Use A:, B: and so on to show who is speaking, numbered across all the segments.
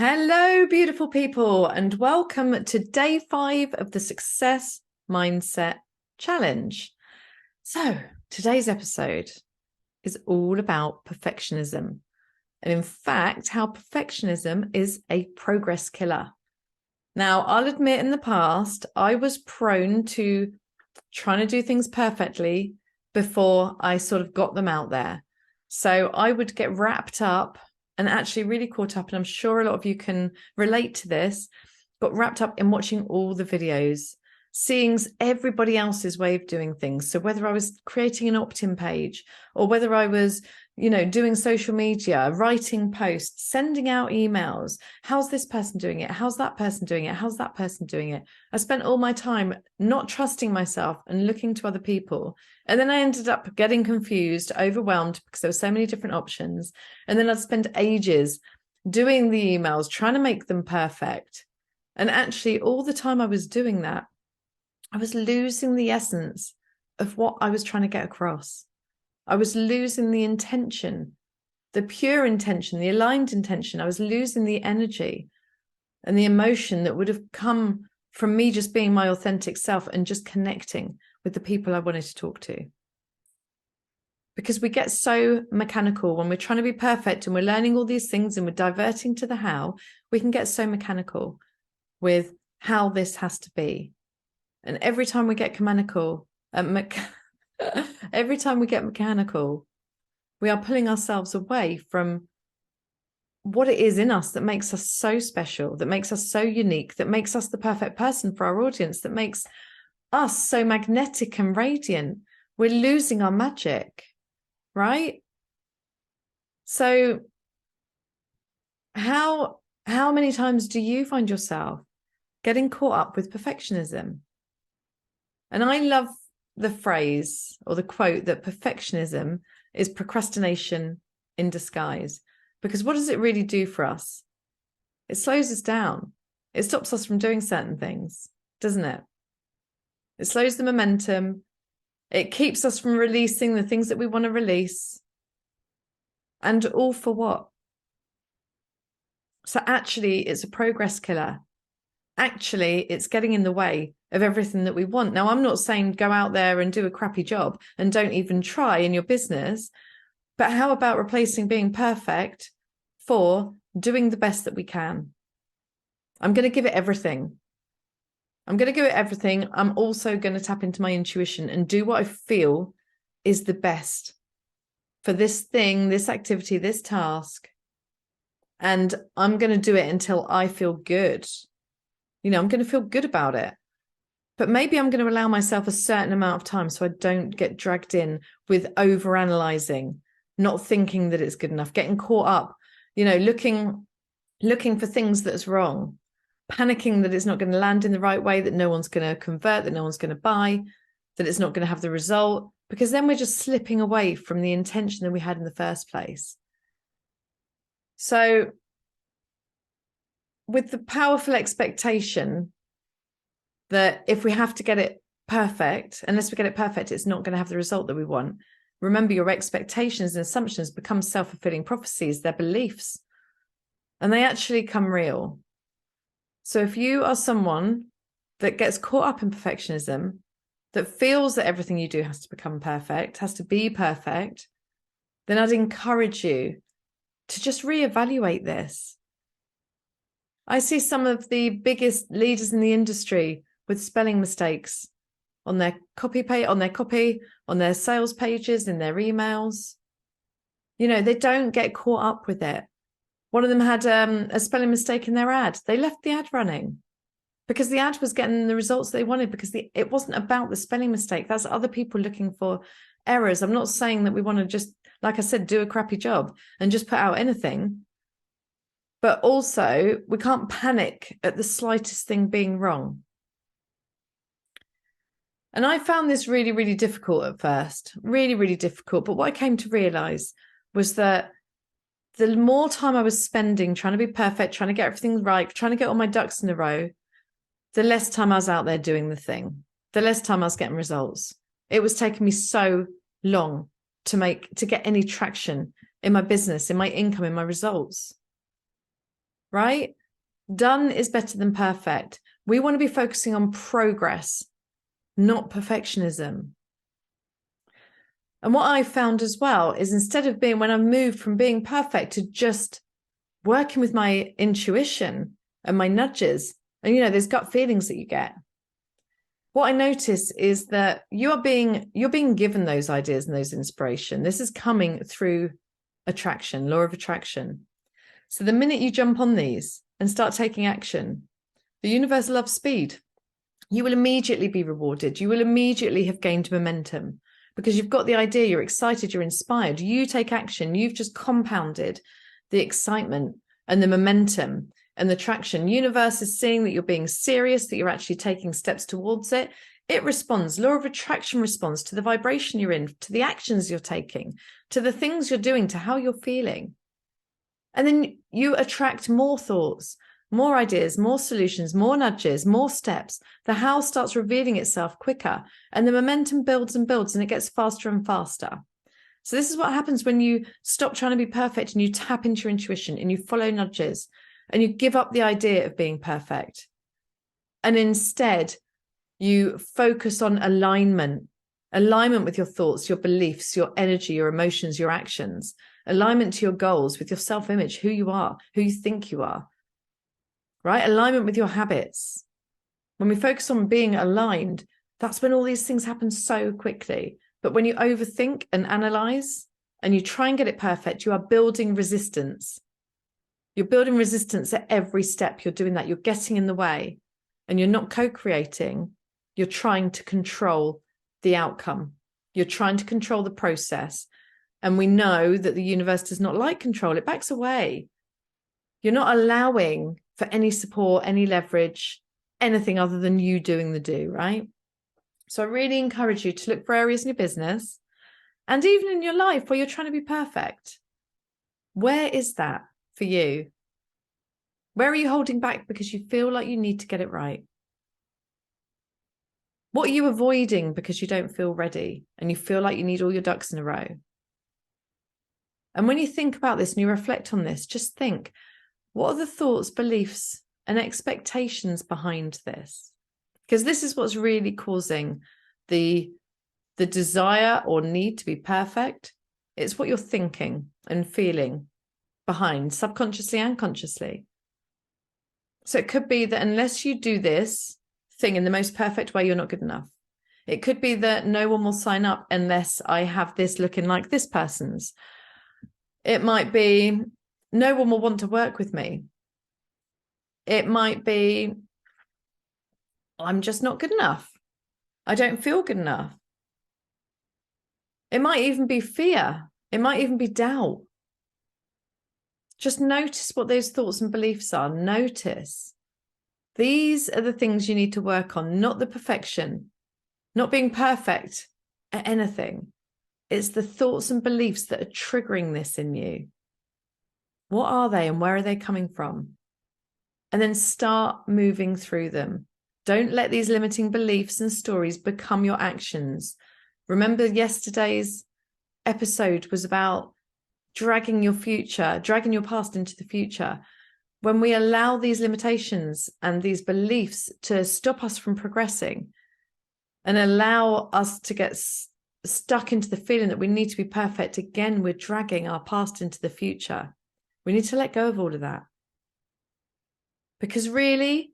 A: Hello, beautiful people, and welcome to day 5 of the Success Mindset Challenge. So, today's episode is all about perfectionism. And in fact, how perfectionism is a progress killer. Now, I'll admit in the past, I was prone to trying to do things perfectly before I sort of got them out there. So I would get wrapped up and actually really caught up, and I'm sure a lot of you can relate to this, got wrapped up in watching all the videos, seeing everybody else's way of doing things. So whether I was creating an opt-in page or whether I was, doing social media, writing posts, sending out emails, how's this person doing it? How's that person doing it? How's that person doing it? I spent all my time not trusting myself and looking to other people. And then I ended up getting confused, overwhelmed because there were so many different options. And then I'd spend ages doing the emails, trying to make them perfect. And actually, all the time I was doing that, I was losing the essence of what I was trying to get across. I was losing the intention, the pure intention, the aligned intention. I was losing the energy and the emotion that would have come from me just being my authentic self and just connecting with the people I wanted to talk to. Because we get so mechanical when we're trying to be perfect and we're learning all these things and we're diverting to the how, we can get so mechanical with how this has to be. And every time we get every time we get mechanical, we are pulling ourselves away from what it is in us that makes us so special, that makes us so unique, that makes us the perfect person for our audience, that makes us so magnetic and radiant. We're losing our magic, right? So how many times do you find yourself getting caught up with perfectionism? And I love the phrase or the quote that perfectionism is procrastination in disguise. Because what does it really do for us? It slows us down. It stops us from doing certain things, doesn't it? It slows the momentum. It keeps us from releasing the things that we want to release. And all for what? So actually, it's a progress killer. Actually, it's getting in the way of everything that we want. Now, I'm not saying go out there and do a crappy job and don't even try in your business, but how about replacing being perfect for doing the best that we can? I'm going to give it everything. I'm also going to tap into my intuition and do what I feel is the best for this thing, this activity, this task. And I'm going to do it until I feel good. I'm going to feel good about it. But maybe I'm going to allow myself a certain amount of time so I don't get dragged in with overanalyzing, not thinking that it's good enough, getting caught up, looking for things that's wrong, panicking that it's not going to land in the right way, that no one's going to convert, that no one's going to buy, that it's not going to have the result, because then we're just slipping away from the intention that we had in the first place. So with the powerful expectation that if we have to get it perfect, unless we get it perfect, it's not going to have the result that we want. Remember, your expectations and assumptions become self-fulfilling prophecies, they're beliefs, and they actually come real. So if you are someone that gets caught up in perfectionism, that feels that everything you do has to become perfect, has to be perfect, then I'd encourage you to just reevaluate this. I see some of the biggest leaders in the industry with spelling mistakes on their copy, on their sales pages, in their emails. They don't get caught up with it. One of them had a spelling mistake in their ad. They left the ad running because the ad was getting the results they wanted, because it wasn't about the spelling mistake. That's other people looking for errors. I'm not saying that we want to just, like I said, do a crappy job and just put out anything. But also, we can't panic at the slightest thing being wrong. And I found this really, really difficult at first, really, really difficult. But what I came to realize was that the more time I was spending trying to be perfect, trying to get everything right, trying to get all my ducks in a row, the less time I was out there doing the thing, the less time I was getting results. It was taking me so long to get any traction in my business, in my income, in my results. right? Done is better than perfect. We want to be focusing on progress, not perfectionism. And what I found as well is instead of being, when I moved from being perfect to just working with my intuition and my nudges, and there's gut feelings that you get. What I notice is that you're being given those ideas and those inspiration. This is coming through attraction, law of attraction. So the minute you jump on these and start taking action, the universe loves speed. You will immediately be rewarded. You will immediately have gained momentum because you've got the idea, you're excited, you're inspired. You take action, you've just compounded the excitement and the momentum and the traction. Universe is seeing that you're being serious, that you're actually taking steps towards it. It responds. Law of attraction responds to the vibration you're in, to the actions you're taking, to the things you're doing, to how you're feeling. And then you attract more thoughts, more ideas, more solutions, more nudges, more steps. The how starts revealing itself quicker, and the momentum builds and builds, and it gets faster and faster. So this is what happens when you stop trying to be perfect and you tap into your intuition and you follow nudges and you give up the idea of being perfect. And instead, you focus on alignment with your thoughts, your beliefs, your energy, your emotions, your actions, alignment to your goals with your self-image, who you are, who you think you are, right? Alignment with your habits. When we focus on being aligned, that's when all these things happen so quickly. But when you overthink and analyze and you try and get it perfect, you are building resistance. You're building resistance at every step. You're doing that. You're getting in the way and you're not co-creating. You're trying to control the outcome. You're trying to control the process. And we know that the universe does not like control. It backs away. You're not allowing for any support, any leverage, anything other than you doing the do, right? So I really encourage you to look for areas in your business and even in your life where you're trying to be perfect. Where is that for you? Where are you holding back because you feel like you need to get it right? What are you avoiding because you don't feel ready and you feel like you need all your ducks in a row? And when you think about this and you reflect on this, just think, what are the thoughts, beliefs, and expectations behind this? Because this is what's really causing the desire or need to be perfect. It's what you're thinking and feeling behind, subconsciously and consciously. So it could be that unless you do this thing in the most perfect way, you're not good enough. It could be that no one will sign up unless I have this looking like this person's. It might be no one will want to work with me. It might be I'm just not good enough. I don't feel good enough. It might even be fear. It might even be doubt. Just notice what those thoughts and beliefs are. Notice. These are the things you need to work on, not the perfection, not being perfect at anything. It's the thoughts and beliefs that are triggering this in you. What are they and where are they coming from? And then start moving through them. Don't let these limiting beliefs and stories become your actions. Remember, yesterday's episode was about dragging your past into the future. When we allow these limitations and these beliefs to stop us from progressing and allow us to get stuck into the feeling that we need to be perfect, again, we're dragging our past into the future. We need to let go of all of that. Because really,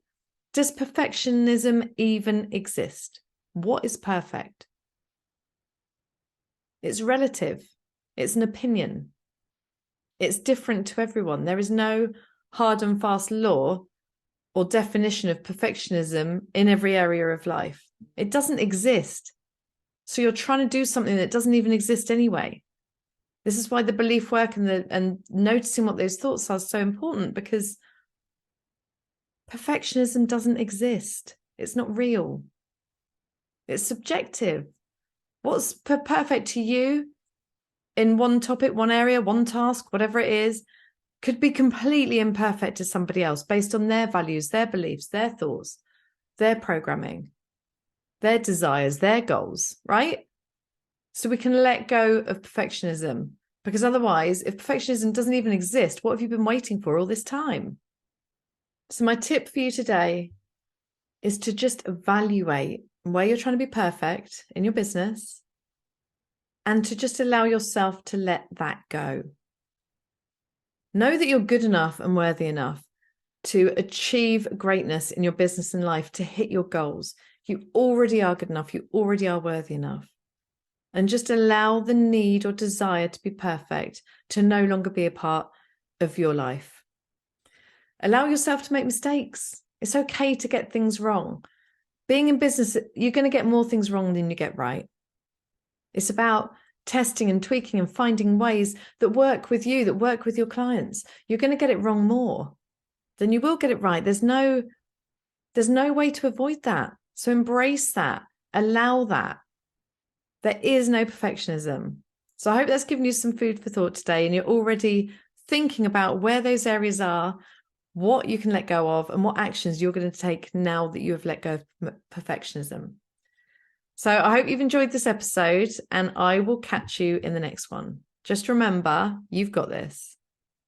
A: does perfectionism even exist? What is perfect? It's relative. It's an opinion. It's different to everyone. There is no hard and fast law or definition of perfectionism in every area of life. It doesn't exist. So you're trying to do something that doesn't even exist anyway. This is why the belief work and noticing what those thoughts are so important, because perfectionism doesn't exist. It's not real. It's subjective. What's perfect to you in one topic, one area, one task, whatever it is, could be completely imperfect to somebody else based on their values, their beliefs, their thoughts, their programming, their desires, their goals, right? So we can let go of perfectionism, because otherwise, if perfectionism doesn't even exist, what have you been waiting for all this time? So my tip for you today is to just evaluate where you're trying to be perfect in your business and to just allow yourself to let that go. Know that you're good enough and worthy enough to achieve greatness in your business and life, to hit your goals. You already are good enough. You already are worthy enough. And just allow the need or desire to be perfect to no longer be a part of your life. Allow yourself to make mistakes. It's okay to get things wrong. Being in business, you're going to get more things wrong than you get right. It's about testing and tweaking and finding ways that work with you, that work with your clients. You're going to get it wrong more than you will get it right. There's no way to avoid that. So embrace that. Allow that. There is no perfectionism. So I hope that's given you some food for thought today, and you're already thinking about where those areas are, what you can let go of, and what actions you're going to take now that you have let go of perfectionism. So I hope you've enjoyed this episode, and I will catch you in the next one. Just remember, you've got this.